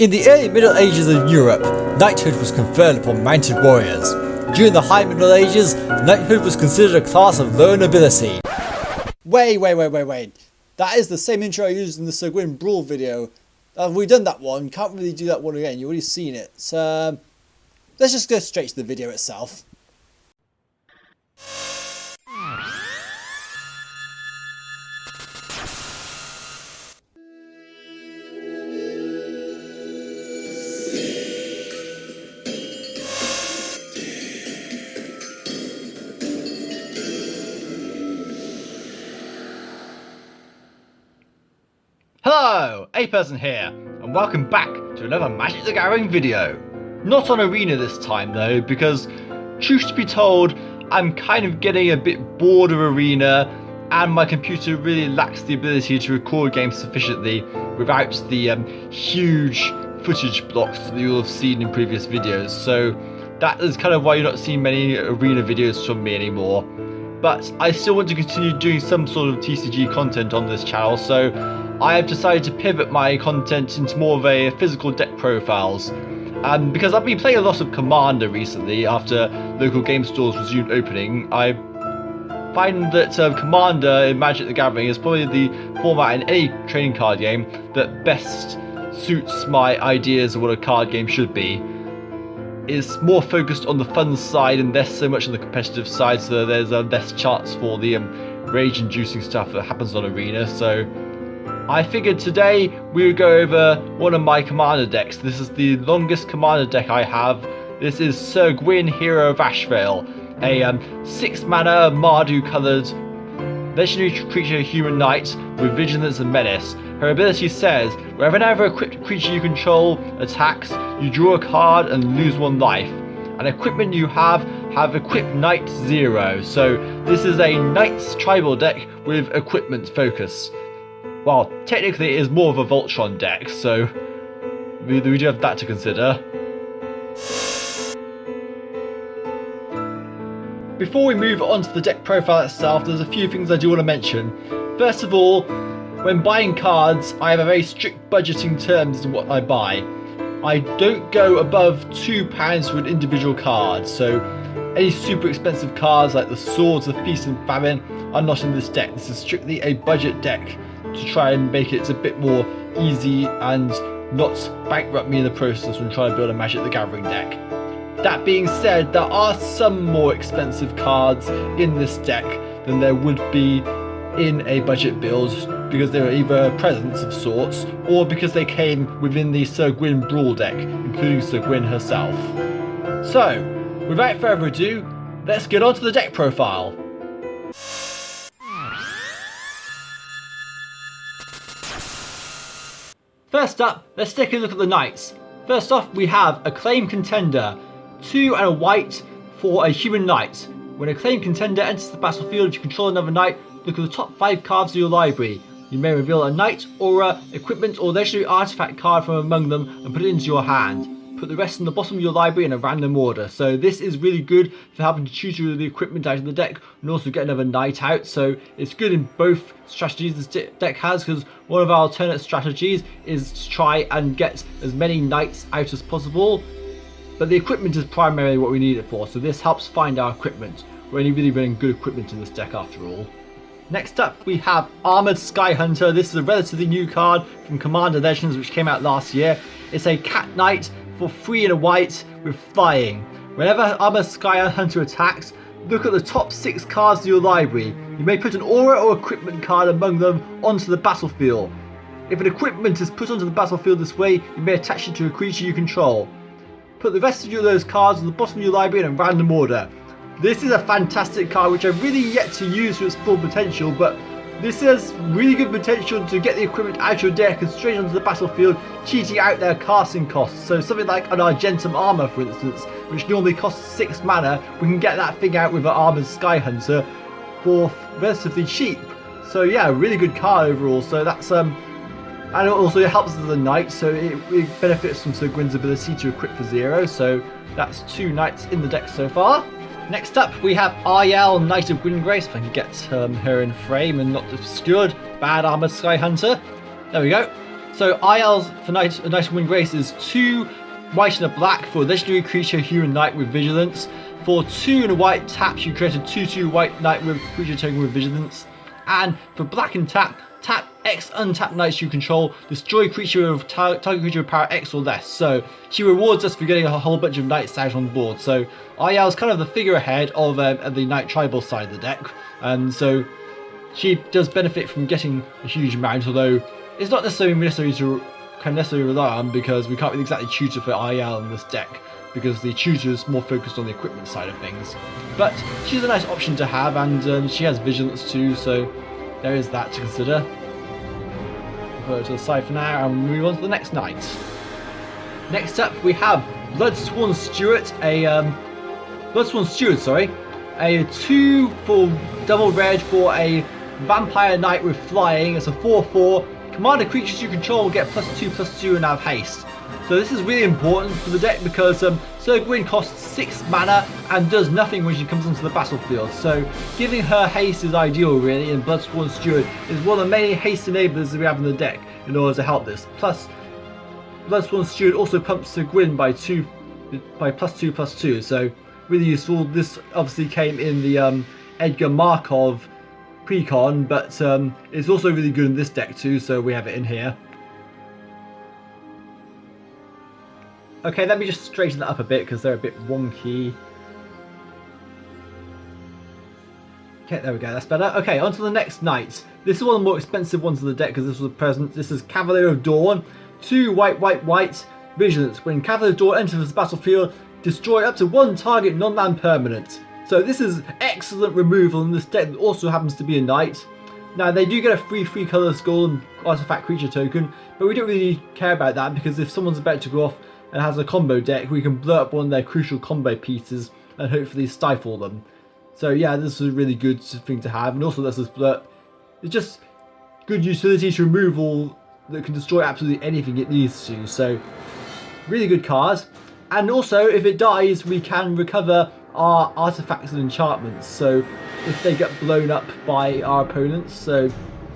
In the early Middle Ages of Europe, knighthood was conferred upon mounted warriors. During the High Middle Ages, knighthood was considered a class of low nobility. Wait. That is the same intro I used in the Syr Gwyn Brawl video. We've done that one, can't really do that one again, you've already seen it. So, let's just go straight to the video itself. Hello, A-Person here, and welcome back to another Magic the Gathering video. Not on Arena this time though, because truth to be told, I'm kind of getting a bit bored of Arena, and my computer really lacks the ability to record games sufficiently without the huge footage blocks that you'll have seen in previous videos. So that is kind of why you're not seeing many Arena videos from me anymore. But I still want to continue doing some sort of TCG content on this channel, so I have decided to pivot my content into more of a physical deck profiles. Because I've been playing a lot of Commander recently after local game stores resumed opening. I find that Commander in Magic the Gathering is probably the format in any trading card game that best suits my ideas of what a card game should be. It's more focused on the fun side and less so much on the competitive side, so there's a less chance for the rage-inducing stuff that happens on Arena. So I figured today we would go over one of my Commander decks. This is the longest Commander deck I have. This is Syr Gwyn, Hero of Ashvale, a 6 mana Mardu coloured legendary creature human knight with vigilance and menace. Her ability says, whenever a equipped creature you control attacks, you draw a card and lose 1 life. And equipment you have equipped knight 0. So this is a knight's tribal deck with equipment focus. Well, technically it is more of a VOLTRON deck, so we do have that to consider. Before we move on to the deck profile itself, there's a few things I do want to mention. First of all, when buying cards, I have a very strict budgeting terms in what I buy. I don't go above £2 for an individual card, so any super expensive cards like the Swords of Feast and Famine are not in this deck. This is strictly a budget deck to try and make it a bit more easy and not bankrupt me in the process when trying to build a Magic the Gathering deck. That being said, there are some more expensive cards in this deck than there would be in a budget build, because they were either presents of sorts or because they came within the Syr Gwyn Brawl deck, including Syr Gwyn herself. So, without further ado, let's get on to the deck profile. First up, let's take a look at the knights. First off, we have a claim contender, 2 and a white for a human knight. When a claim contender enters the battlefield and you control another knight, look at the top 5 cards of your library. You may reveal a knight, aura, equipment or legendary artifact card from among them and put it into your hand. Put the rest in the bottom of your library in a random order. So this is really good for helping to tutor the equipment out of the deck and also get another knight out. So it's good in both strategies this deck has, because one of our alternate strategies is to try and get as many knights out as possible. But the equipment is primarily what we need it for, so this helps find our equipment. We're only really running good equipment in this deck after all. Next up we have Armoured Sky Hunter. This is a relatively new card from Commander Legends which came out last year. It's a cat knight for 3 and a white with flying. Whenever Armoured Sky Hunter attacks, look at the top 6 cards of your library. You may put an aura or equipment card among them onto the battlefield. If an equipment is put onto the battlefield this way, you may attach it to a creature you control. Put the rest of those cards on the bottom of your library in a random order. This is a fantastic card which I've really yet to use to its full potential, but this has really good potential to get the equipment out of your deck and straight onto the battlefield, cheating out their casting costs. So something like an Argentum Armour, for instance, which normally costs 6 mana, we can get that thing out with an Armoured Sky Hunter for relatively cheap. So yeah, really good card overall. So that's and it also helps as a knight, so it benefits from Syr Gwyn's ability to equip for 0. So that's 2 knights in the deck so far. Next up we have Ariel, Knight of Gwyngrace, if I can get her in frame and not obscured. Bad Armoured Sky Hunter. There we go. So ILs for Knight of Wind Grace is 2 white and a black for a legendary creature human knight with vigilance. For 2 and a white taps, you create a 2/2 white knight with creature token with vigilance. And for black and tap X untapped knights you control, destroy creature with target creature with power X or less. So she rewards us for getting a whole bunch of knights out on board. So IL is kind of the figurehead of the knight tribal side of the deck, and so she does benefit from getting a huge amount, although it's not necessarily necessarily rely on, because we can't really exactly tutor for IL in this deck, because the tutor is more focused on the equipment side of things. But she's a nice option to have, and she has vigilance too, so there is that to consider. Put it to the side for now and move on to the next knight. Next up we have Bloodsworn Steward, a 2 for double red for a vampire knight with flying. It's a 4/4. Commander creatures you control get +2/+2 and have haste. So this is really important for the deck because Syr Gwyn costs 6 mana and does nothing when she comes onto the battlefield. So giving her haste is ideal really, and Bloodsworn Steward is one of the many haste enablers that we have in the deck in order to help this. Plus, Bloodsworn Steward also pumps Syr Gwyn by +2/+2, so really useful. This obviously came in the Edgar Markov precon, but it's also really good in this deck too, so we have it in here. Okay, let me just straighten that up a bit because they're a bit wonky. Okay, there we go, that's better. Okay, on to the next knight. This is one of the more expensive ones of the deck because this was a present. This is Cavalier of Dawn. 2 white, vigilance. When Cavalier of Dawn enters the battlefield, destroy up to 1 target non-land permanent. So this is excellent removal in this deck that also happens to be a knight. Now they do get a free color skull and artifact creature token, but we don't really care about that because if someone's about to go off and has a combo deck, we can blow up one of their crucial combo pieces and hopefully stifle them. So yeah, this is a really good thing to have, and also this is it's just good utility to removal that can destroy absolutely anything it needs to. So really good card. And also if it dies, we can recover our artifacts and enchantments. So if they get blown up by our opponents, so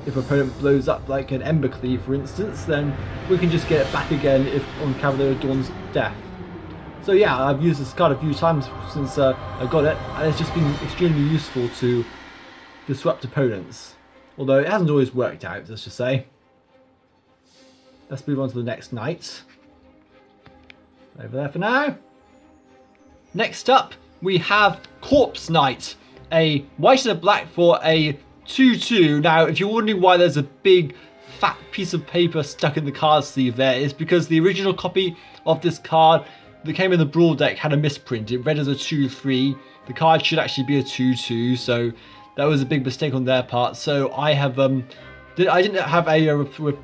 if an opponent blows up like an Ember Cleave for instance, then we can just get it back again if on Cavalier of Dawn's death. So yeah, I've used this card a few times since I got it, and it's just been extremely useful to disrupt opponents. Although it hasn't always worked out, let's just say. Let's move on to the next knight. Over there for now. Next up, we have Corpse Knight, a white and a black for a 2/2. Now, if you're wondering why there's a big fat piece of paper stuck in the card sleeve there, it's because the original copy of this card that came in the Brawl deck had a misprint. It read as a 2/3. The card should actually be a 2/2, so that was a big mistake on their part. So I have I didn't have a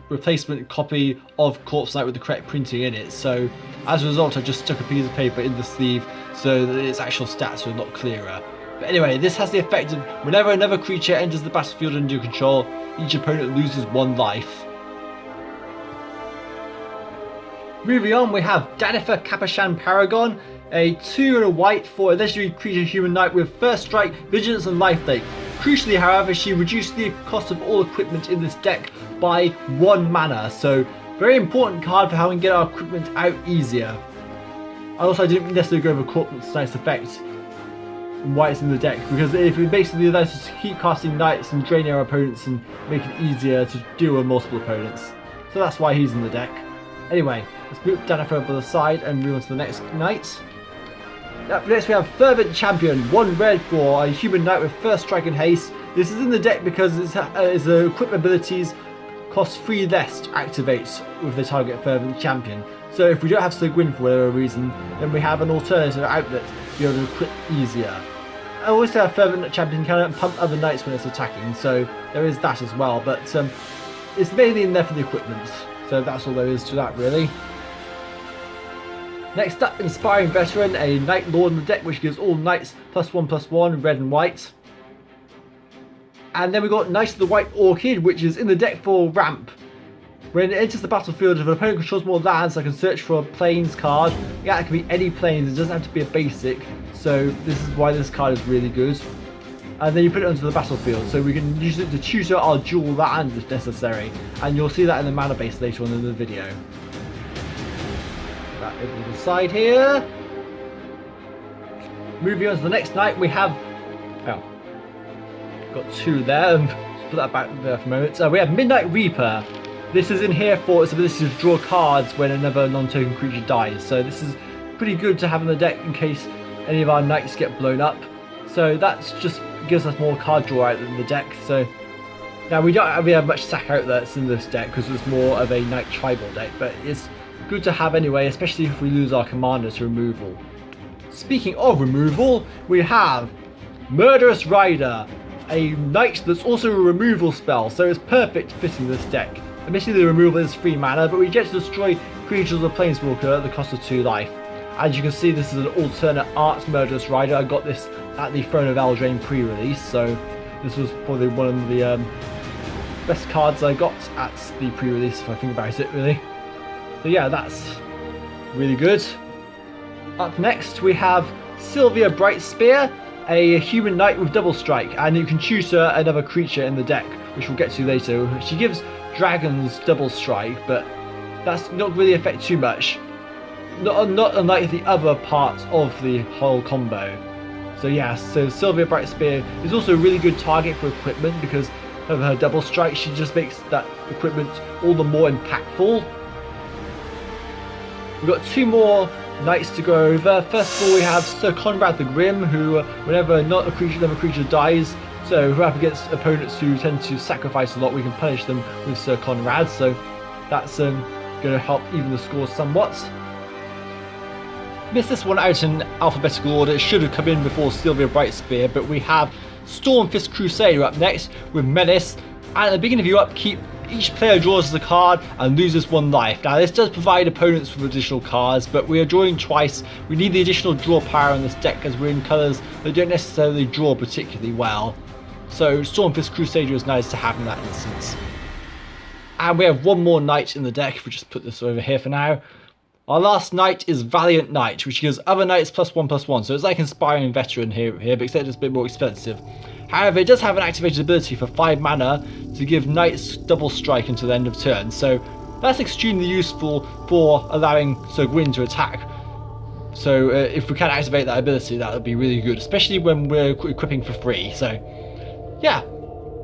replacement copy of Corpse Knight with the correct printing in it, so as a result I just stuck a piece of paper in the sleeve so that its actual stats are a lot clearer. But anyway, this has the effect of whenever another creature enters the battlefield under your control, each opponent loses 1 life. Moving on, we have Danifer Capashan Paragon, a 2 and a white for a legendary creature human knight with first strike, vigilance and lifelink. Crucially, however, she reduced the cost of all equipment in this deck by 1 mana, so very important card for how we can get our equipment out easier. And also I didn't necessarily go over Corpse Knight's effect and why it's in the deck, because if it basically allows us to keep casting knights and draining our opponents and make it easier to deal with multiple opponents. So that's why he's in the deck. Anyway, let's move Danifer over the side and move on to the next knight. Up next we have Fervent Champion, 1 red for a human knight with first strike and haste. This is in the deck because its equipment abilities cost 3 less to activate with the target Fervent Champion. So if we don't have Syr Gwyn for whatever reason, then we have an alternative outlet to be able to equip easier. I always say a Fervent Champion can pump other knights when it's attacking, so there is that as well, but it's mainly in there for the equipment, so that's all there is to that really. Next up, Inspiring Veteran, a Knight Lord in the deck which gives all knights +1/+1, red and white. And then we've got Knight of the White Orchid, which is in the deck for ramp. When it enters the battlefield, if an opponent controls more lands, I can search for a plains card. Yeah, it can be any plains, it doesn't have to be a basic, so this is why this card is really good. and then you put it onto the battlefield, so we can use it to tutor our dual lands if necessary, and you'll see that in the mana base later on in the video. That over to the side here. Moving on to the next night, we have, oh, got two there, just put that back there for a moment. We have Midnight Reaper. This is in here for its ability to draw cards when another non-token creature dies, so this is pretty good to have in the deck in case any of our knights get blown up. So that's just gives us more card draw out in the deck. So now we don't have much sack outlets in this deck because it's more of a knight tribal deck, but it's good to have anyway, especially if we lose our commander to removal. Speaking of removal, we have Murderous Rider, a knight that's also a removal spell, so it's perfect fitting this deck. Admittedly the removal is 3 mana, but we get to destroy creatures of Planeswalker at the cost of 2 life. As you can see, this is an alternate art Murderous Rider. I got this at the Throne of Eldraine pre-release, so this was probably one of the best cards I got at the pre-release if I think about it really. So yeah, that's really good. Up next we have Sylvia Brightspear, a human knight with double strike, and you can tutor another creature in the deck, which we'll get to later. She gives dragons double strike, but that's not really affect too much. Not unlike the other parts of the whole combo. So yeah, so Sylvia Brightspear is also a really good target for equipment because of her double strike. She just makes that equipment all the more impactful. We've got 2 more knights to go over. First of all, we have Sir Conrad the Grim, who whenever another creature dies, so if we're up against opponents who tend to sacrifice a lot, we can punish them with Sir Conrad. So that's going to help even the score somewhat. Missed this one out in alphabetical order. It should have come in before Sylvia Brightspear, but we have Stormfist Crusader up next with Menace. And at the beginning of your upkeep, each player draws a card and loses 1 life. Now this does provide opponents with additional cards, but we are drawing twice. We need the additional draw power in this deck as we're in colours that don't necessarily draw particularly well. So Stormfist Crusader is nice to have in that instance. And we have 1 more knight in the deck, if we just put this over here for now. Our last knight is Valiant Knight, which gives other knights +1/+1, so it's like Inspiring Veteran here, but except it's a bit more expensive. However, it does have an activated ability for 5 mana to give knights double strike until the end of turn, so that's extremely useful for allowing Syr Gwyn to attack. So if we can activate that ability, that would be really good, especially when we're equipping for free. So yeah,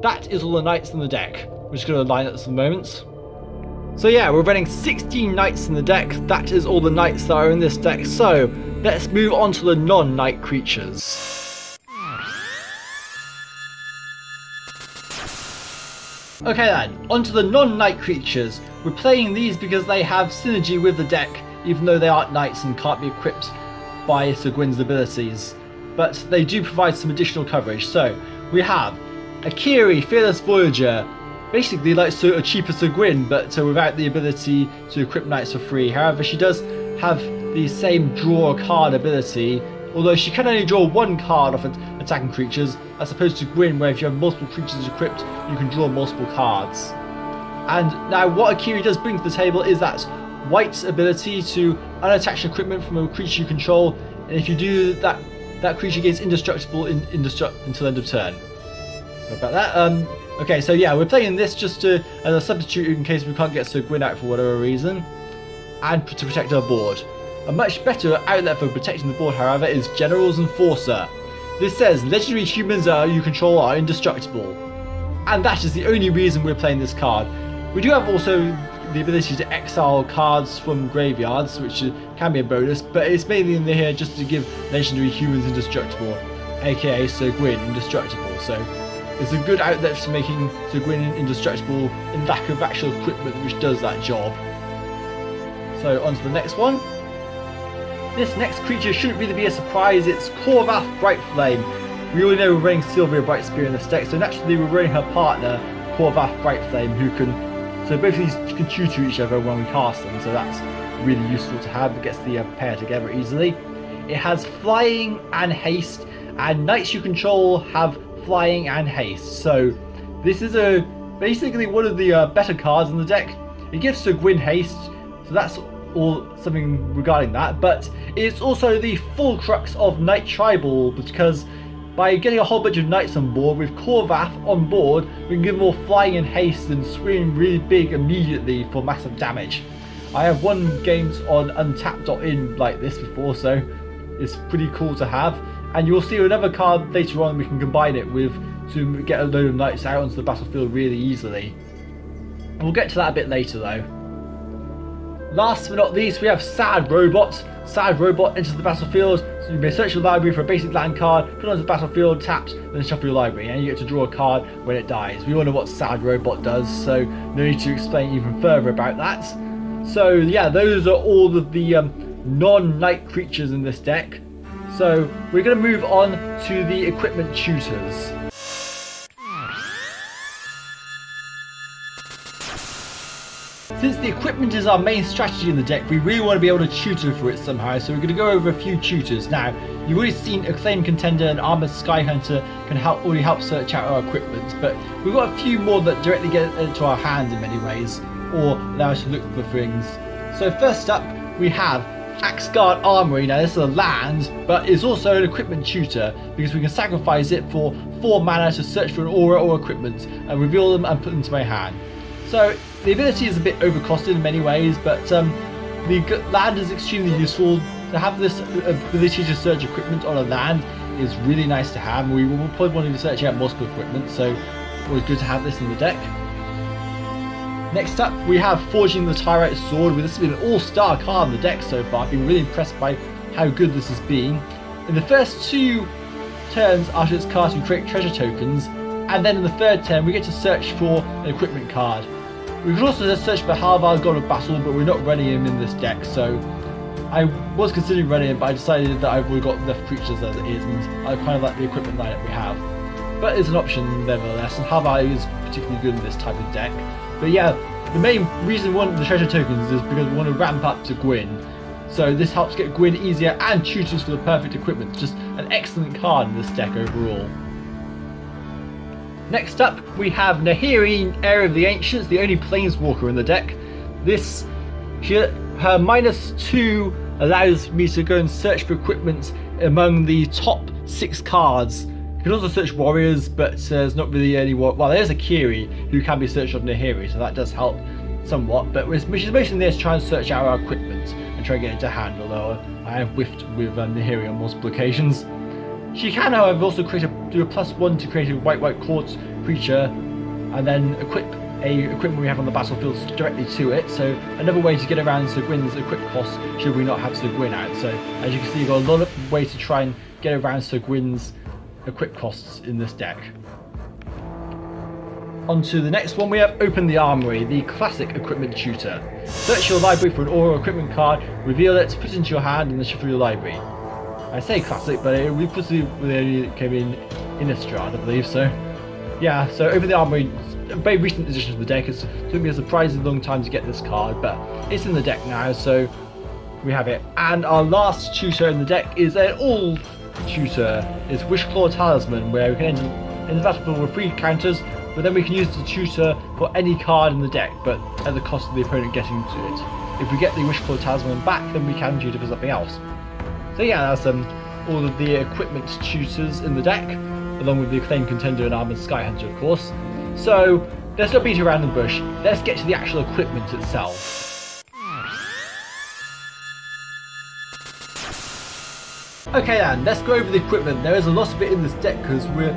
that is all the knights in the deck. We're just going to line up for the moment. So yeah, we're running 16 knights in the deck. That is all the knights that are in this deck. So let's move on to the non-knight creatures. Okay then, onto the non-knight creatures. We're playing these because they have synergy with the deck, even though they aren't knights and can't be equipped by Syr Gwyn's abilities. But they do provide some additional coverage. So we have Akiri, Fearless Voyager, basically like a cheaper Syr Gwyn, but without the ability to equip knights for free. However, she does have the same draw a card ability, although she can only draw 1 card off attacking creatures, as opposed to Gwyn, where if you have multiple creatures equipped, you can draw multiple cards. And now what Akiri does bring to the table is that white's ability to unattach equipment from a creature you control, and if you do that, that creature gains indestructible until end of turn. Sorry about that. Okay, so yeah, we're playing this just as a substitute in case we can't get Syr Gwyn out for whatever reason, and to protect our board. A much better outlet for protecting the board, however, is General's Enforcer. This says legendary humans you control are indestructible, and that is the only reason we're playing this card. We do have also the ability to exile cards from graveyards, which can be a bonus, but it's mainly in here just to give legendary humans indestructible, aka Syr Gwyn indestructible. So it's a good outlet for making Syr Gwyn indestructible in lack of actual equipment which does that job. So on to the next one. This next creature shouldn't really be a surprise. It's Korvath Brightflame. We already know we're running Sylvia Brightspear in this deck, so naturally we're running her partner, Korvath Brightflame, who can... So both of these can tutor each other when we cast them, so that's really useful to have. It gets the pair together easily. It has flying and haste, and knights you control have flying and haste. So this is basically one of the better cards in the deck. It gives Syr Gwyn haste, so that's all something regarding that, but it's also the full crux of Knight Tribal, because by getting a whole bunch of knights on board with Corvath on board, we can give them all flying and haste and swing really big immediately for massive damage. I have won games on untapped.in like this before, so it's pretty cool to have. And you'll see another card later on we can combine it with to get a load of knights out onto the battlefield really easily. We'll get to that a bit later though. Last but not least, we have Sad Robot. Sad Robot enters the battlefield, so you may search your library for a basic land card, put it onto the battlefield, tapped, then shuffle your library, and you get to draw a card when it dies. We all know what Sad Robot does, so no need to explain even further about that. So yeah, those are all of the non-knight creatures in this deck. So we're going to move on to the equipment tutors. Since the equipment is our main strategy in the deck, we really want to be able to tutor for it somehow, so we're going to go over a few tutors. Now, you've already seen Acclaimed Contender and Armored Skyhunter can already help search out our equipment, but we've got a few more that directly get into our hand in many ways, or allow us to look for things. So first up, we have Axguard Armory. Now this is a land, but it's also an equipment tutor, because we can sacrifice it for 4 mana to search for an aura or equipment, and reveal them and put them to my hand. So the ability is a bit overcosted in many ways, but the land is extremely useful. To have this ability to search equipment on a land is really nice to have. We will probably want to be searching out multiple equipment, so always good to have this in the deck. Next up, we have Forging the Tyrite Sword. This has been an all-star card in the deck so far. I've been really impressed by how good this has been. In the first 2 turns after its cast, we create treasure tokens, and then in the 3rd turn, we get to search for an equipment card. We can also search for Halvar, God of Battle, but we're not running him in this deck, so I was considering running him, but I decided that I've already got enough creatures as it is, and I kind of like the equipment lineup we have. But it's an option nevertheless, and Halvar is particularly good in this type of deck. But yeah, the main reason we want the treasure tokens is because we want to ramp up to Gwyn. So this helps get Gwyn easier and tutors for the perfect equipment. Just an excellent card in this deck overall. Next up, we have Nahiri, Heir of the Ancients, the only planeswalker in the deck. Her -2 allows me to go and search for equipment among the top 6 cards. You can also search warriors, but there's not really any well, there's a Kiri who can be searched on Nahiri, so that does help somewhat, but she's mostly there to try and search out our equipment and try and get it to hand, although I have whiffed with Nahiri on multiple occasions. She can, however, also do a +1 to create a white quartz creature, and then equip a equipment we have on the battlefield directly to it. So another way to get around Syr Gwyn's equip cost should we not have Syr Gwyn out. So as you can see, you've got a lot of ways to try and get around Syr Gwyn's equip costs in this deck. On to the next one, we have Open the Armory, the classic equipment tutor. Search your library for an aura or equipment card, reveal it, put it into your hand, and then shuffle your library. I say classic, but it only came in Innistrad, I believe, so yeah, so Open the Armory, a very recent addition to the deck. It took me a surprisingly long time to get this card, but it's in the deck now, so we have it. And our last tutor in the deck is an all tutor. It's Wishclaw Talisman, where we can enter in the battlefield with 3 counters, but then we can use the tutor for any card in the deck, but at the cost of the opponent getting to it. If we get the Wishclaw Talisman back, then we can tutor for something else. So yeah, that's all of the equipment tutors in the deck, along with the Acclaimed Contender and Armored Skyhunter, of course. So let's not beat around the bush, let's get to the actual equipment itself. Okay then, let's go over the equipment. There is a lot of it in this deck because we're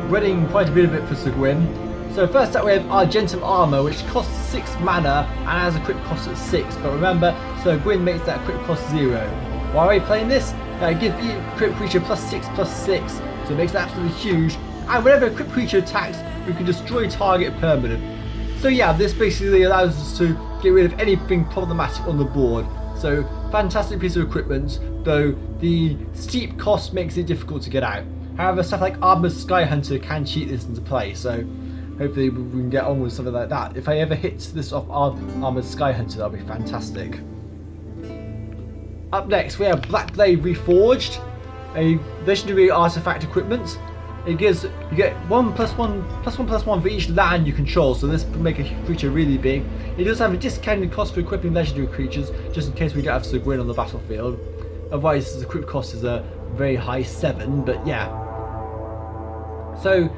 running quite a bit of it for Syr Gwyn. So first up we have Argentum Armor, which costs 6 mana and has a equip cost at 6, but remember, Syr Gwyn makes that equip cost 0. Why are we playing this? It gives the equipped creature +6/+6, so it makes it absolutely huge, and whenever a equipped creature attacks, we can destroy target permanent. So yeah, this basically allows us to get rid of anything problematic on the board. So fantastic piece of equipment, though the steep cost makes it difficult to get out. However, stuff like Armored Skyhunter can cheat this into play, so hopefully we can get on with something like that. If I ever hit this off Armored Skyhunter, that'll be fantastic. Up next, we have Blackblade Reforged, a legendary artifact equipment. You get 1/+1/+1/+1 for each land you control, so this can make a creature really big. It does have a discounted cost for equipping legendary creatures, just in case we don't have Syr Gwyn on the battlefield. Otherwise, the equip cost is a very high 7, but yeah. So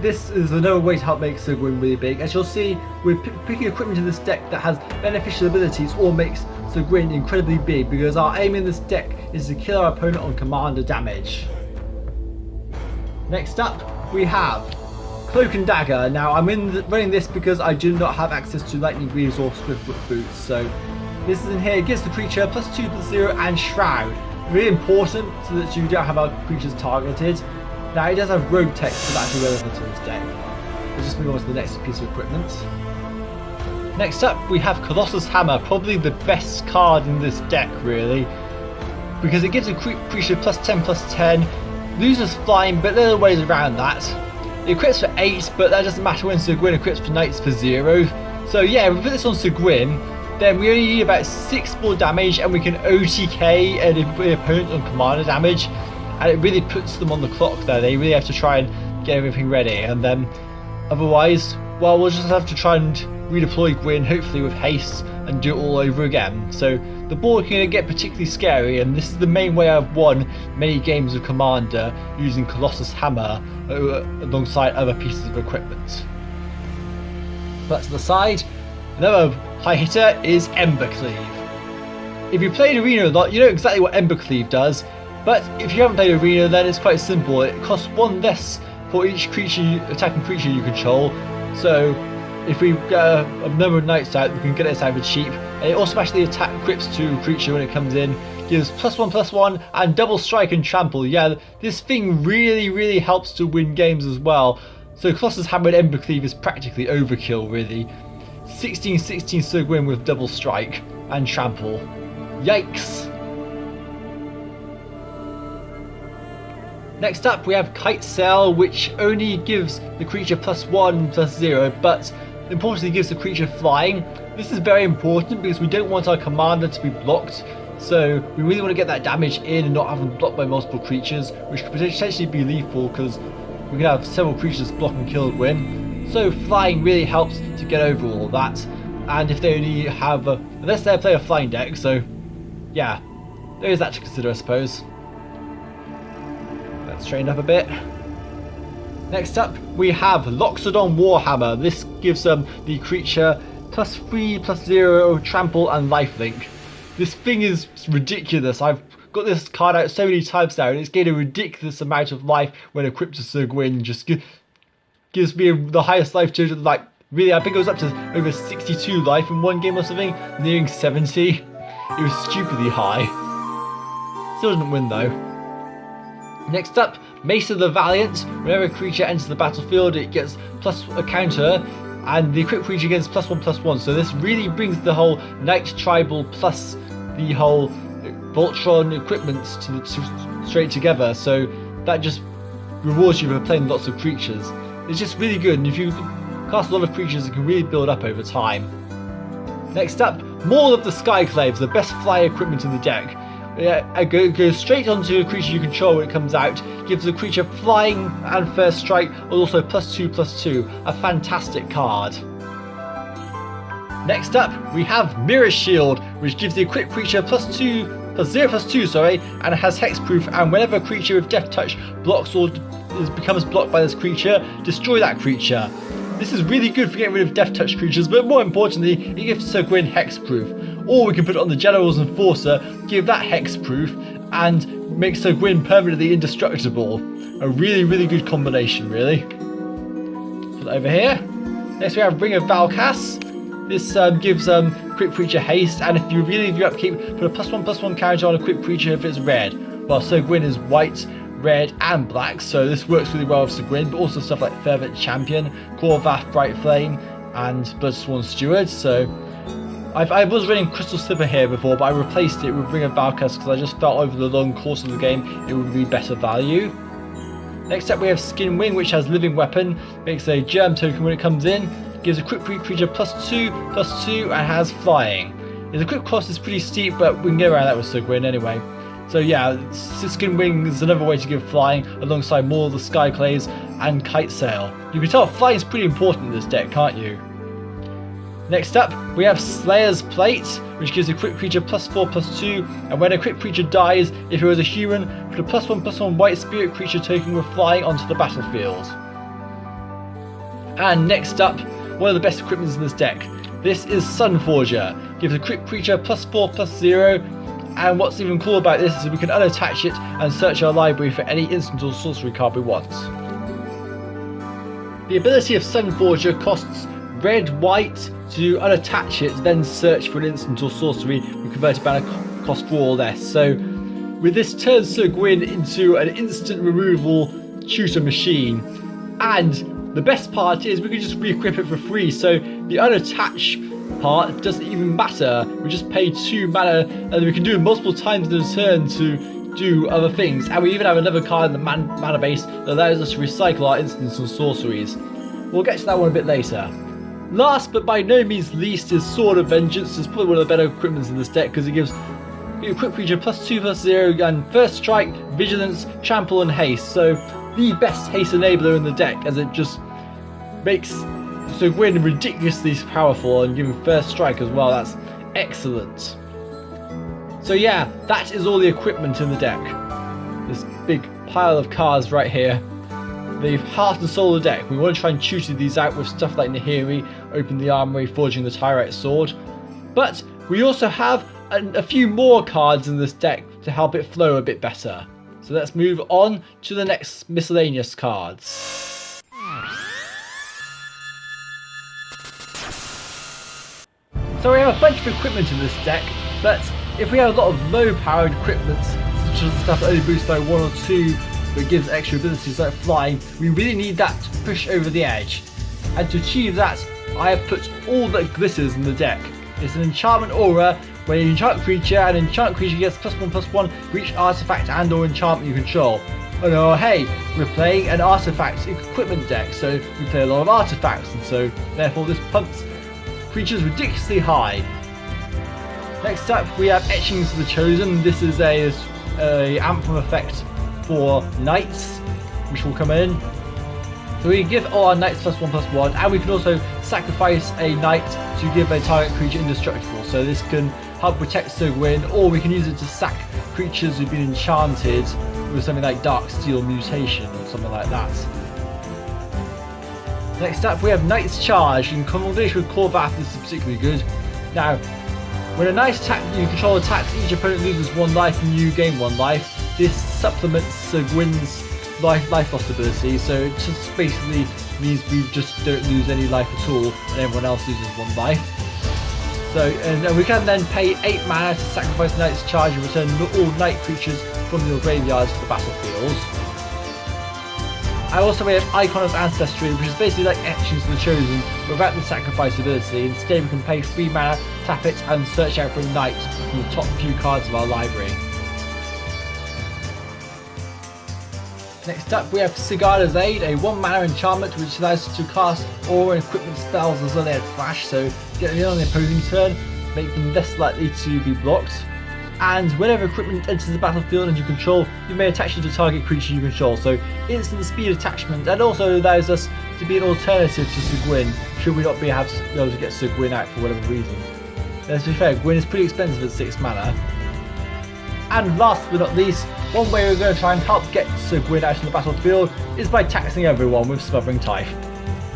this is another way to help make Syr Gwyn really big. As you'll see, we're picking equipment in this deck that has beneficial abilities or makes Syr Gwyn incredibly big, because our aim in this deck is to kill our opponent on commander damage. Next up, we have Cloak and Dagger. Now I'm running this because I do not have access to Lightning Greaves or Swiftfoot Boots, so this is in here. It gives the creature +2/+0 and Shroud. Really important so that you don't have our creatures targeted. Now it does have Rogue Tech, so that's irrelevant to this deck. Let's just move on to the next piece of equipment. Next up we have Colossus Hammer, probably the best card in this deck really, because it gives a creature +10/+10, loses flying, but there are ways around that. It equips for 8, but that doesn't matter when Syr Gwyn equips for knights for 0. So yeah, if we put this on Syr Gwyn, then we only need about 6 more damage and we can OTK an opponent on commander damage, and it really puts them on the clock there. They really have to try and get everything ready, and then otherwise, well, we'll just have to try and redeploy Gwyn, hopefully with haste, and do it all over again. So the board can get particularly scary, and this is the main way I've won many games of Commander, using Colossus Hammer alongside other pieces of equipment. But to the side, another high hitter is Embercleave. If you played Arena a lot, you know exactly what Embercleave does, but if you haven't played Arena, then it's quite simple. It costs 1 less for each attacking creature you control, so if we get a number of knights out, we can get it out for cheap. And it automatically equips to a creature when it comes in, gives +1/+1 and double strike and trample. Yeah, this thing really helps to win games as well. So Colossus Hammer and Embercleave is practically overkill really. 16/16 Syr Gwyn with double strike and trample. Yikes! Next up we have Kite Sail, which only gives the creature +1/+0, but importantly gives the creature flying. This is very important because we don't want our commander to be blocked, so we really want to get that damage in and not have them blocked by multiple creatures, which could potentially be lethal because we can have several creatures block and kill Gwyn. So flying really helps to get over all of that, and if they only have unless they play a flying deck, so yeah, there is that to consider I suppose. Let's train up a bit. Next up we have Loxodon Warhammer. This gives the creature +3/+0 trample and lifelink. This thing is ridiculous. I've got this card out so many times now, and it's gained a ridiculous amount of life when equipped to Syr Gwyn. Just gives me the highest life total, like really I think it was up to over 62 life in one game or something, nearing 70. It was stupidly high. Still didn't win though. Next up, Mace of the Valiant. Whenever a creature enters the battlefield, it gets plus a counter, and the equipped creature gets +1/+1. So this really brings the whole Knight Tribal plus the whole Voltron equipment straight together. So that just rewards you for playing lots of creatures. It's just really good, and if you cast a lot of creatures, it can really build up over time. Next up, Maul of the Skyclaves, the best fly equipment in the deck. It goes straight onto a creature you control when it comes out, gives the creature flying and first strike, and also +2/+2, a fantastic card. Next up, we have Mirror Shield, which gives the equipped creature +0/+2, and it has hexproof, and whenever a creature with Death Touch blocks or becomes blocked by this creature, destroy that creature. This is really good for getting rid of Death Touch creatures, but more importantly, it gives Syr Gwyn hexproof. Or we can put it on the General's Enforcer, give that hexproof, and make Syr Gwyn permanently indestructible. A really good combination, really. Put it over here. Next we have Ring of Valkas. This gives equipped creature haste, and if you really do your upkeep, put a +1/+1 counter on equipped creature if it's red. While Syr Gwyn is white, red and black, so this works really well with Syr Gwyn, but also stuff like Fervent Champion, Korvath Bright Flame, and Bloodsworn Steward. So I was running Crystal Slipper here before, but I replaced it with Ring of Valkas because I just felt over the long course of the game it would be better value. Next up we have Skin Wing, which has Living Weapon, makes a germ token when it comes in, gives a equipped creature +2/+2, and has flying. His equipped cost is pretty steep, but we can get around that with Syr Gwyn anyway. So yeah, Skin Wing is another way to give flying alongside Maul of the Skyclaves and Kite Sail. You can tell flying is pretty important in this deck, can't you? Next up, we have Slayer's Plate, which gives a crit creature +4/+2, and when a crit creature dies, if it was a human, put a +1/+1 white spirit creature token with flying onto the battlefield. And next up, one of the best equipments in this deck. This is Sunforger. Gives a crit creature +4/+0, and what's even cool about this is we can unattach it and search our library for any instant or sorcery card we want. The ability of Sunforger costs red-white to unattach it, then search for an instant or sorcery with converted mana cost 4 or less. So with this turns Syr Gwyn into an instant removal tutor machine, and the best part is we can just re-equip it for free, so the unattach part doesn't even matter. We just pay 2 mana and we can do it multiple times in a turn to do other things, and we even have another card in the mana base that allows us to recycle our instants and sorceries. We'll get to that one a bit later. Last but by no means least is Sword of Vengeance. It's probably one of the better equipments in this deck because it gives a crit creature +2/+0 and first strike, vigilance, trample and haste. So the best haste enabler in the deck, as it just makes Syr Gwyn ridiculously powerful, and giving first strike as well. That's excellent. So yeah, that is all the equipment in the deck. This big pile of cards right here. The heart and soul of the deck. We want to try and tutor these out with stuff like Nahiri, Open the Armory, Forging the Tyrite Sword. But we also have a few more cards in this deck to help it flow a bit better. So let's move on to the next miscellaneous cards. So we have a bunch of equipment in this deck, but if we have a lot of low powered equipment, such as the stuff that only boosts by 1 or 2, but gives extra abilities like flying, we really need that to push over the edge. And to achieve that, I have put all that glitters in the deck. It's an enchantment aura. When you enchant a creature, an enchant creature gets +1/+1 for each artifact and or enchantment you control. Oh no, hey, we're playing an artifact equipment deck, so we play a lot of artifacts, and so therefore this pumps creatures ridiculously high. Next up, we have Etchings of the Chosen. This is a anthem effect for knights, which will come in. So we give all our knights +1/+1, and we can also sacrifice a knight to give a target creature indestructible. So this can help protect Syr Gwyn, or we can use it to sack creatures who've been enchanted with something like Dark Steel Mutation or something like that. Next up, we have Knight's Charge. In combination with Corvath, this is particularly good. Now, when a knight you control attacks, each opponent loses 1 life and you gain 1 life. This supplements Syr Gwyn's life loss ability, so it just basically means we just don't lose any life at all and everyone else loses 1 life. So, and we can then pay 8 mana to sacrifice Knight's Charge and return all knight creatures from your graveyards to the battlefield. I also have Icon of Ancestry, which is basically like Etchings of the Chosen without the sacrifice ability. Instead we can pay 3 mana, tap it and search out for a knight from the top few cards of our library. Next up, we have Sigarda's Aid, a 1 mana enchantment which allows us to cast aura and equipment spells as well as flash, so get them in on the opposing turn, make them less likely to be blocked. And whenever equipment enters the battlefield and you control, you may attach it to a target creature you control, so instant speed attachment, and also allows us to be an alternative to Syr Gwyn, should we not be able to get Syr Gwyn out for whatever reason. Let's be fair, Gwyn is pretty expensive at 6 mana. And last but not least, one way we're going to try and help get Syr Gwyn out on the battlefield is by taxing everyone with Smothering Tithe.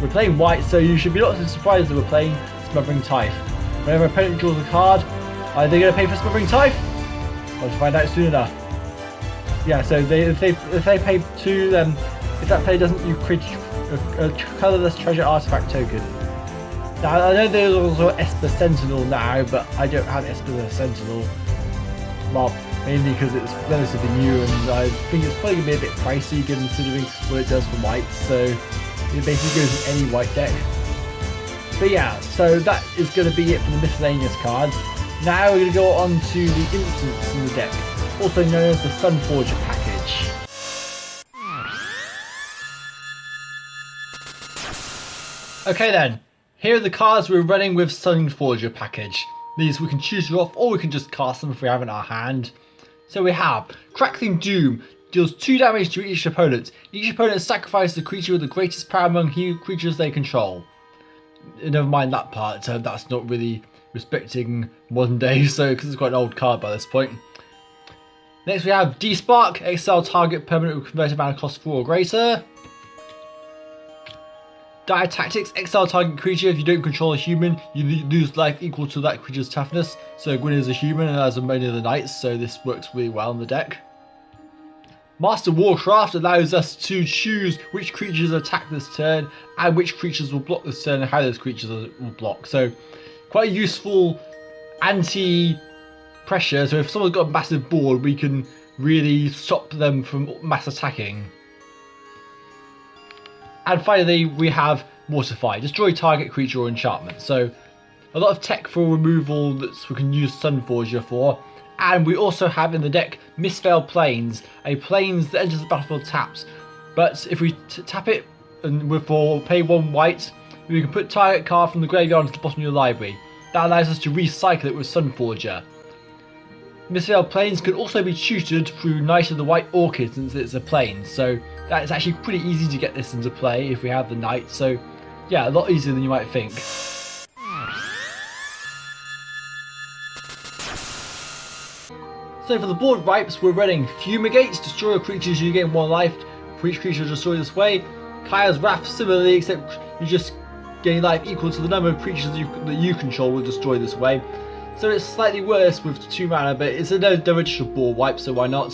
We're playing white, so you should be not so surprised that we're playing Smothering Tithe. Whenever an opponent draws a card, are they going to pay for Smothering Tithe? I'll find out soon enough. Yeah, so if they pay 2, then if that player doesn't, you create a colourless treasure artifact token. Now I know there's also Esper Sentinel now, but I don't have Esper Sentinel. Well, mainly because it's relatively new, and I think it's probably going to be a bit pricey considering what it does for white. So it basically goes in any white deck. But yeah, so that is going to be it for the miscellaneous cards. Now we're going to go on to the instants in the deck, also known as the Sunforger Package. Okay then, here are the cards we're running with Sunforger Package. These we can choose off, or we can just cast them if we have in our hand. So we have Crackling Doom, deals 2 damage to each opponent. Each opponent sacrifices the creature with the greatest power among creatures they control. never mind that part. That's not really respecting modern day, so because it's quite an old card by this point. Next we have D-Spark, exile target permanent converted mana cost 4 or greater. Dire Tactics, exile target creature. If you don't control a human, you lose life equal to that creature's toughness. So Gwyn is a human and has many of the knights, so this works really well in the deck. Master Warcraft allows us to choose which creatures attack this turn and which creatures will block this turn and how those creatures will block. So quite a useful anti-pressure. So if someone's got a massive board, we can really stop them from mass attacking. And finally, we have Mortify, destroy target creature or enchantment. So a lot of tech for removal that we can use Sunforger for. And we also have in the deck Miscellaneous Plains, a plains that enters the battlefield tapped. But if we tap it and pay 1 white, we can put target card from the graveyard into the bottom of your library. That allows us to recycle it with Sunforger. Miscellaneous Plains can also be tutored through Knight of the White Orchid since it's a plains. So that is actually pretty easy to get this into play if we have the Knight. So yeah, a lot easier than you might think. So for the board wipes, we're running Fumigate, destroy creatures you gain 1 life for each creature destroyed this way. Kaya's Wrath, similarly, except you just gain life equal to the number of creatures that you control will destroy this way. So it's slightly worse with 2 mana, but it's another additional board wipe, so why not?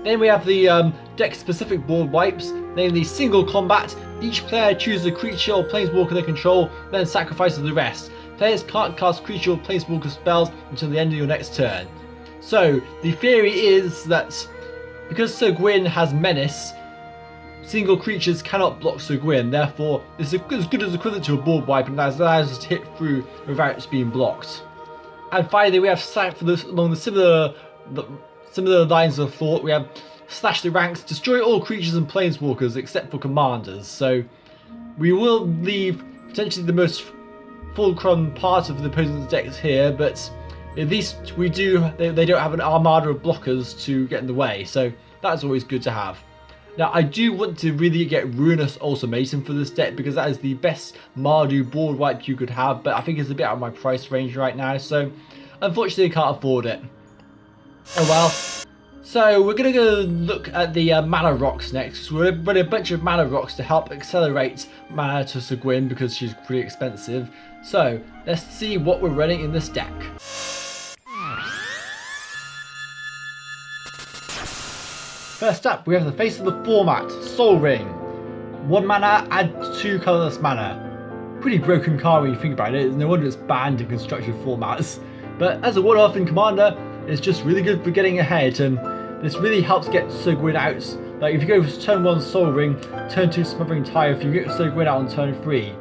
Then we have the deck-specific board wipes, namely single combat. Each player chooses a creature or planeswalker they control, then sacrifices the rest. Players can't cast creature or planeswalker spells until the end of your next turn. So the theory is that because Syr Gwyn has Menace, single creatures cannot block Syr Gwyn. Therefore, it's as good as equivalent to a board wipe, and that allows us to hit through without being blocked. And finally, we have along the similar lines of thought. We have slash the ranks, destroy all creatures and planeswalkers except for commanders. So we will leave potentially the most fulcrum part of the opponent's decks here, but at least they don't have an armada of blockers to get in the way. So that's always good to have. Now I do want to really get Ruinous Ultimatum for this deck because that is the best Mardu board wipe you could have, but I think it's a bit out of my price range right now, so unfortunately I can't afford it. Oh well. So we're going to go look at the mana rocks next. We're running a bunch of mana rocks to help accelerate mana to Syr Gwyn because she's pretty expensive. So let's see what we're running in this deck. First up, we have the face of the format, Soul Ring. 1 mana, add 2 colourless mana. Pretty broken card when you think about it, no wonder it's banned in constructed formats. But as a one-off in Commander, it's just really good for getting ahead, and this really helps get Syr Gwyn out. Like if you go for turn 1 Soul Ring, turn 2 Smothering Tire, if you get Syr Gwyn out on turn 3,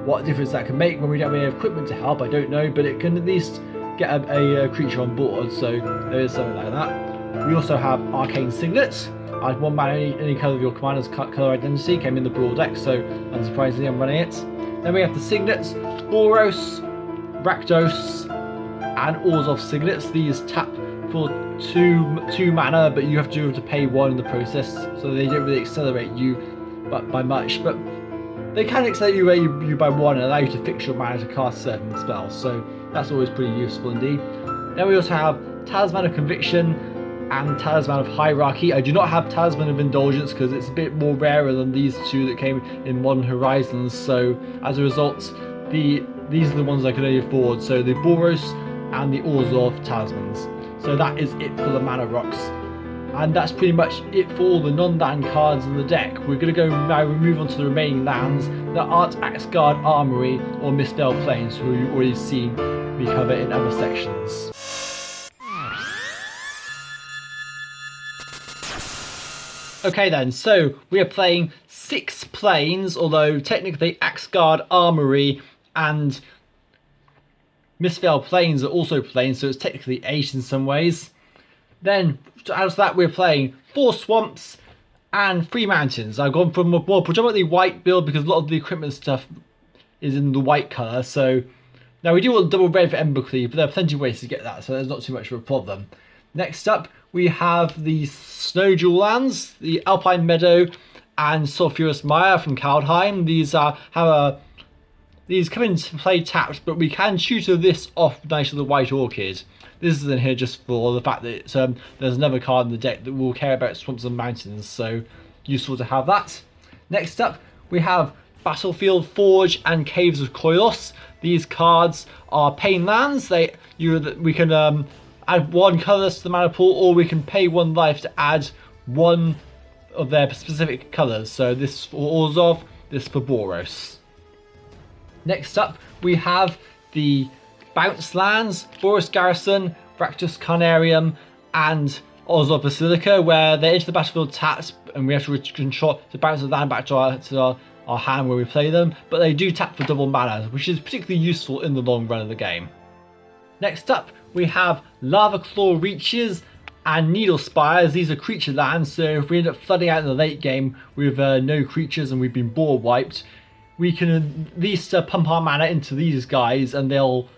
what difference that can make when we don't have any equipment to help, I don't know, but it can at least get a creature on board, so there is something like that. We also have Arcane Signet. Add 1 mana, any colour of your commander's colour identity, came in the Brawl deck, so unsurprisingly I'm running it. Then we have the Signets, Boros, Rakdos, and Orzhov Signets. These tap for 2 mana, but you have to pay 1 in the process, so they don't really accelerate you by much, but they can accelerate you by 1 and allow you to fix your mana to cast certain spells, so that's always pretty useful indeed. Then we also have Talisman of Conviction and Talisman of Hierarchy. I do not have Talisman of Indulgence because it's a bit more rarer than these 2 that came in Modern Horizons, so as a result these are the ones I can only afford, so the Boros and the Orzhov Talismans. So that is it for the mana rocks, and that's pretty much it for all the non-land cards in the deck. We're going to go now move on to the remaining lands that aren't Axgard Armory or Miscellaneous Plains, who you've already seen me cover in other sections. Okay then, so we are playing 6 planes, although technically Axgard Armory and Miscellaneous Plains are also planes, so it's technically 8 in some ways. Then, to add to that, we're playing 4 swamps and 3 mountains. I've gone for a more predominantly white build because a lot of the equipment stuff is in the white colour, so now we do want double red for Embercleave, but there are plenty of ways to get that, so there's not too much of a problem. Next up, we have the Snow Jewel lands, the Alpine Meadow and Sulphurous Mire from Kaldheim. These have a These come into play tapped, but we can tutor this off Knight of the White Orchid. This is in here just for the fact that there's another card in the deck that will care about swamps and mountains, so useful to have that. Next up, we have Battlefield Forge and Caves of Koilos. These cards are pain lands. We can add 1 colour to the mana pool, or we can pay 1 life to add 1 of their specific colours. So this for Orzhov, this for Boros. Next up, we have the bounce lands, Boros Garrison, Bractus Carnarium, and Orzhov Basilica, where they enter the battlefield tapped, and we have to control to bounce the land back to our hand where we play them, but they do tap for double mana, which is particularly useful in the long run of the game. Next up, we have Lava Claw Reaches and Needle Spires. These are creature lands, so if we end up flooding out in the late game with no creatures and we've been board wiped, we can at least pump our mana into these guys and they'll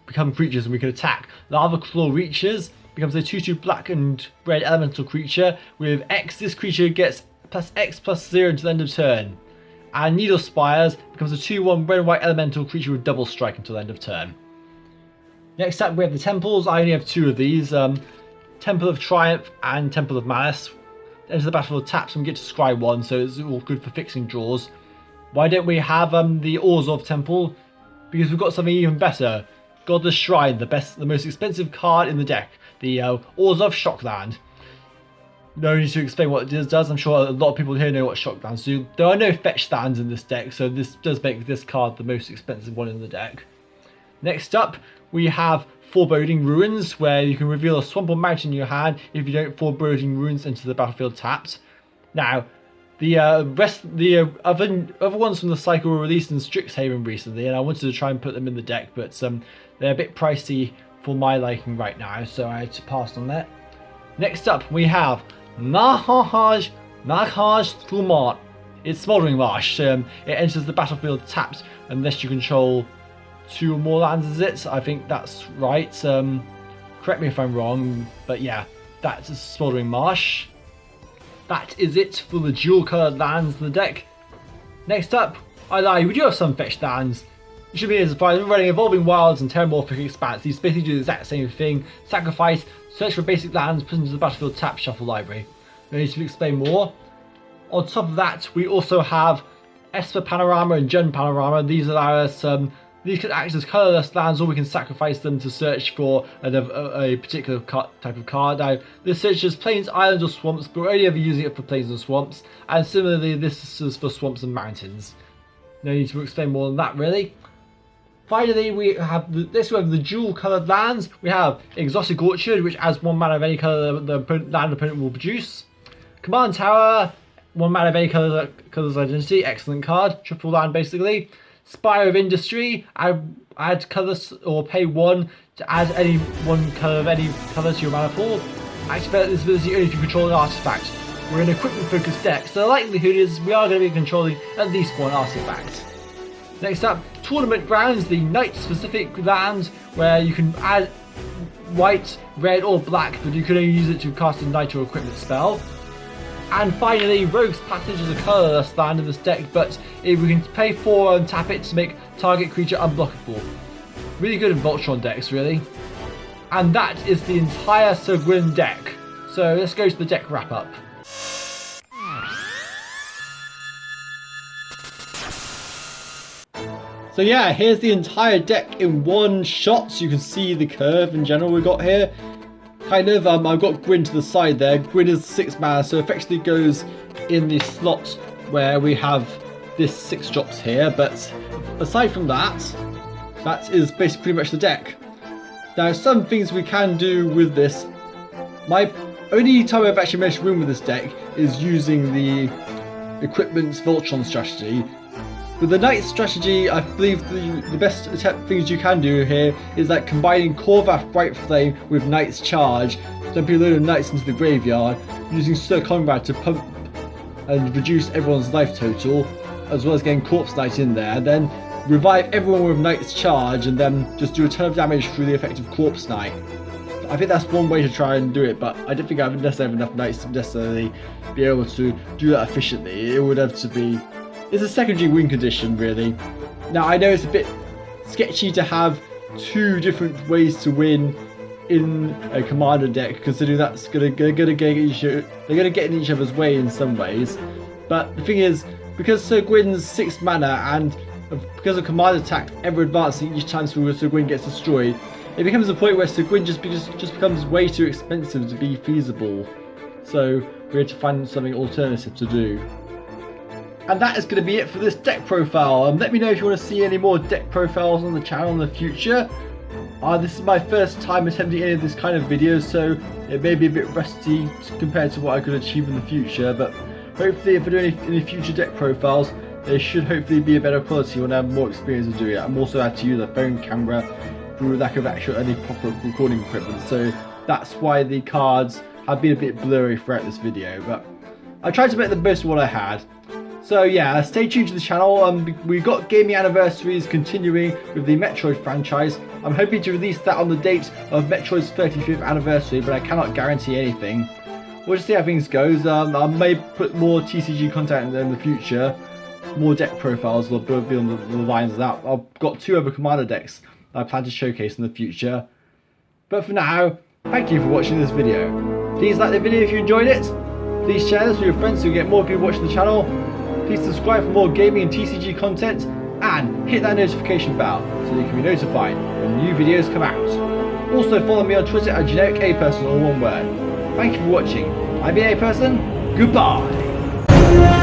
become creatures and we can attack. Lava Claw Reaches becomes a 2/2 black and red elemental creature. With X, this creature gets +X/+0 until the end of turn. And Needle Spires becomes a 2/1 red and white elemental creature with double strike until the end of turn. Next up, we have the temples. I only have 2 of these. Temple of Triumph and Temple of Malice. Enter the battlefield taps and we get to scry 1, so it's all good for fixing draws. Why don't we have the Orzhov Temple? Because we've got something even better. Godless Shrine, the most expensive card in the deck. The Orzhov Shockland. No need to explain what it does. I'm sure a lot of people here know what Shocklands do. There are no fetch stands in this deck, so this does make this card the most expensive one in the deck. Next up, we have Foreboding Ruins, where you can reveal a swamp or mountain in your hand if you don't Foreboding Ruins into the battlefield tapped. Now, the other ones from the cycle were released in Strixhaven recently, and I wanted to try and put them in the deck, but they're a bit pricey for my liking right now, so I had to pass on that. Next up, we have Nahaj Thumart. It's Smoldering Marsh. It enters the battlefield tapped unless you control 2 or more lands, is it? I think that's right. Correct me if I'm wrong, but yeah, that's Smoldering Marsh. That is it for the dual coloured lands in the deck. Next up, I lied, we do have some fetched lands. You should be surprised. We're running Evolving Wilds and Terramorphic Expanse. These basically do the exact same thing. Sacrifice, search for basic lands, put into the battlefield tap, shuffle library. No need to explain more. On top of that, we also have Esper Panorama and Jund Panorama. These allow us, these can act as colourless lands, or we can sacrifice them to search for a particular type of card. Now, this searches plains, islands, or swamps, but we're only ever using it for plains and swamps. And similarly, this is for swamps and mountains. No need to explain more than that, really. Finally, we have the dual coloured lands. We have Exotic Orchard, which adds 1 mana of any colour the land opponent will produce. Command Tower, 1 mana of any colour's identity. Excellent card. Triple land, basically. Spire of Industry, add colours or pay 1 to add any 1 colour of any colour to your mana pool. Activate this ability only if you control an artifact. We're an equipment focused deck, so the likelihood is we are going to be controlling at least 1 artifact. Next up, Tournament Grounds, the Knight specific land where you can add white, red or black, but you can only use it to cast a Knight or equipment spell. And finally, Rogue's Passage is a colourless land in this deck, but if we can pay 4 and tap it to make target creature unblockable. Really good in Voltron decks, really. And that is the entire Syr Gwyn deck. So let's go to the deck wrap up. So yeah, here's the entire deck in one shot, so you can see the curve in general we got here. Kind of, I've got Gwyn to the side there. Gwyn is 6 mana, so effectively goes in the slot where we have this 6 drops here, but aside from that, that is basically pretty much the deck. Now, some things we can do with this. My only time I've actually managed to win with this deck is using the Equipment's Voltron strategy. With the Knight strategy, I believe the best things you can do here is like combining Korvath Bright Flame with Knight's Charge, dumping a load of Knights into the graveyard, using Syr Conrad to pump and reduce everyone's life total, as well as getting Corpse Knight in there, and then revive everyone with Knight's Charge and then just do a ton of damage through the effect of Corpse Knight. I think that's one way to try and do it, but I don't think I necessarily have enough Knights to necessarily be able to do that efficiently. It would have to be... It's a secondary win condition, really. Now I know it's a bit sketchy to have 2 different ways to win in a commander deck, considering that's gonna get in each other's way in some ways. But the thing is, because Syr Gwyn's 6 mana and because of command attack ever advancing each time Syr Gwyn gets destroyed, it becomes a point where Syr Gwyn just becomes way too expensive to be feasible. So we had to find something alternative to do. And that is going to be it for this deck profile. Let me know if you want to see any more deck profiles on the channel in the future. This is my first time attempting any of this kind of videos, so it may be a bit rusty compared to what I could achieve in the future, but hopefully if I do any future deck profiles, they should hopefully be a better quality when I have more experience of doing it. I'm also had to use a phone camera through lack of any proper recording equipment, so that's why the cards have been a bit blurry throughout this video, but I tried to make the most of what I had. So yeah, stay tuned to the channel. We've got gaming anniversaries continuing with the Metroid franchise. I'm hoping to release that on the date of Metroid's 35th anniversary, but I cannot guarantee anything. We'll just see how things goes. I may put more TCG content in the future. More deck profiles will be on the lines of that. I've got 2 other commander decks I plan to showcase in the future. But for now, thank you for watching this video. Please like the video if you enjoyed it. Please share this with your friends so you get more people watching the channel. Please subscribe for more gaming and TCG content, and hit that notification bell so you can be notified when new videos come out. Also follow me on Twitter at GenericAperson, all one word. Thank you for watching. I'm the A Person. Goodbye.